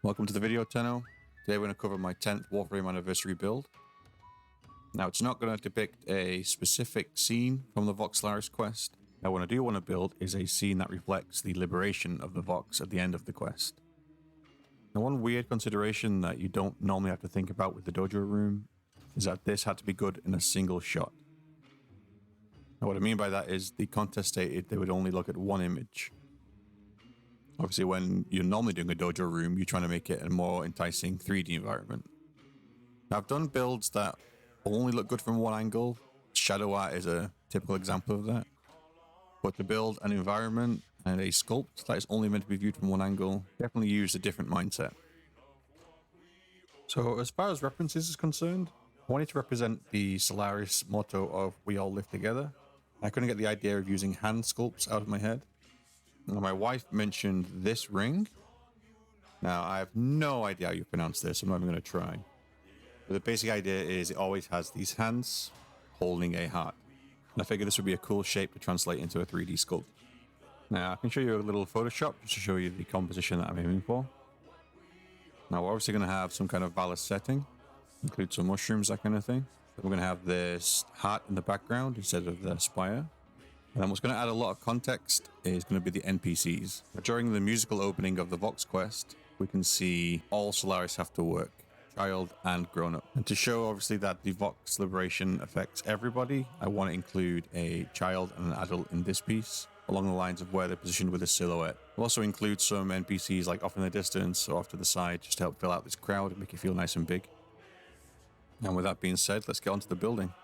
Welcome to the video channel. Today we're going to cover my 10th Warframe anniversary build. Now it's not going to depict a specific scene from the Vox Solaris quest. Now what I do want to build is a scene that reflects the liberation of the Vox at the end of the quest. Now one weird consideration that you don't normally have to think about with the dojo room is that this had to be good in a single shot. Now what I mean by that is the contest stated they would only look at one image. Obviously, when you're normally doing a dojo room, you're trying to make it a more enticing 3D environment. Now, I've done builds that only look good from one angle. Shadow art is a typical example of that. But to build an environment and a sculpt that is only meant to be viewed from one angle, definitely use a different mindset. So as far as references is concerned, I wanted to represent the Solaris motto of "We all live together." I couldn't get the idea of using hand sculpts out of my head. Now, my wife mentioned this ring. Now, I have no idea how you pronounce this. I'm not even going to try. But the basic idea is it always has these hands holding a heart. And I figured this would be a cool shape to translate into a 3D sculpt. Now, I can show you a little Photoshop just to show you the composition that I'm aiming for. Now, we're obviously going to have some kind of ballast setting. Include some mushrooms, that kind of thing. We're going to have this heart in the background instead of the spire. And then what's going to add a lot of context is going to be the NPCs. During the musical opening of the Vox quest, we can see all Solaris have to work, child and grown-up. And to show obviously that the Vox liberation affects everybody, I want to include a child and an adult in this piece, along the lines of where they're positioned with a silhouette. We'll also include some NPCs like off in the distance or off to the side, just to help fill out this crowd and make it feel nice and big. And with that being said, let's get on to the building.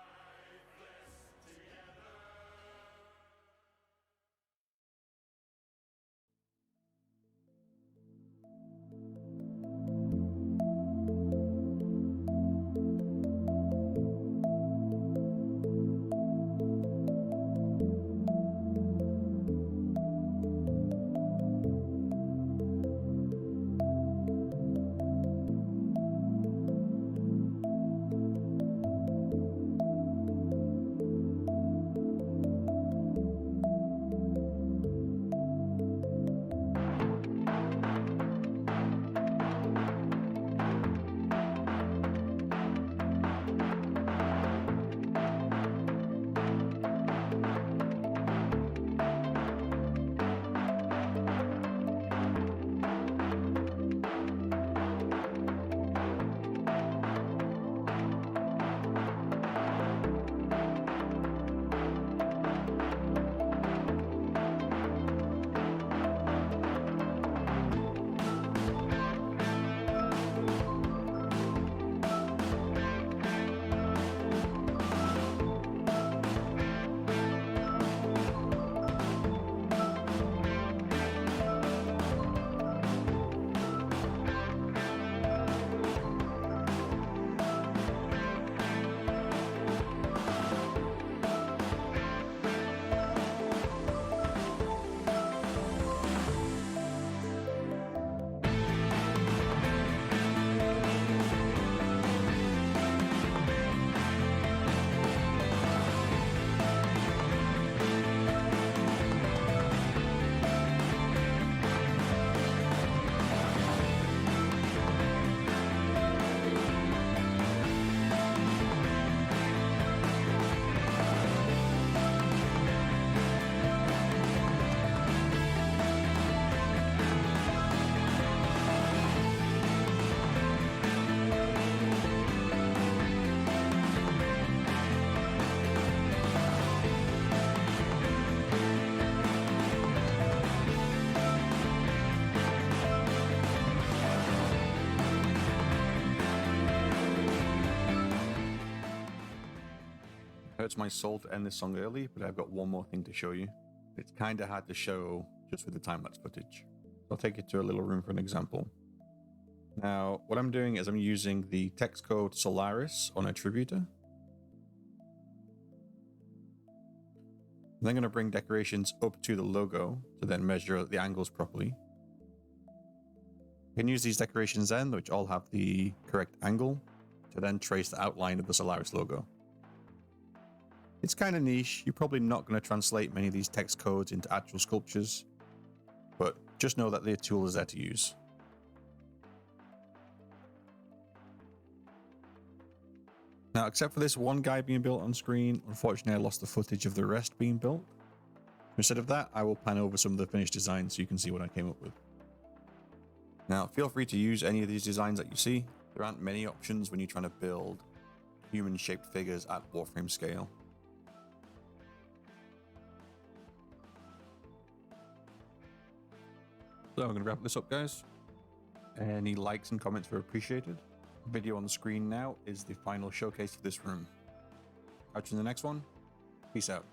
Hurts my soul to end this song early, but I've got one more thing to show you. It's kind of hard to show just with the time-lapse footage. I'll take you to a little room for an example. Now, what I'm doing is I'm using the text code Solaris on Attributor. I'm then going to bring decorations up to the logo to then measure the angles properly. You can use these decorations then, which all have the correct angle, to then trace the outline of the Solaris logo. It's kind of niche. You're probably not going to translate many of these text codes into actual sculptures, but just know that the tool is there to use. Now, except for this one guy being built on screen, unfortunately I lost the footage of the rest being built. Instead of that, I will pan over some of the finished designs so you can see what I came up with. Now, feel free to use any of these designs that you see. There aren't many options when you're trying to build human-shaped figures at Warframe scale. So I'm going to wrap this up, guys. Any likes and comments are appreciated. The video on the screen now is the final showcase for this room. Catch you in the next one. Peace out.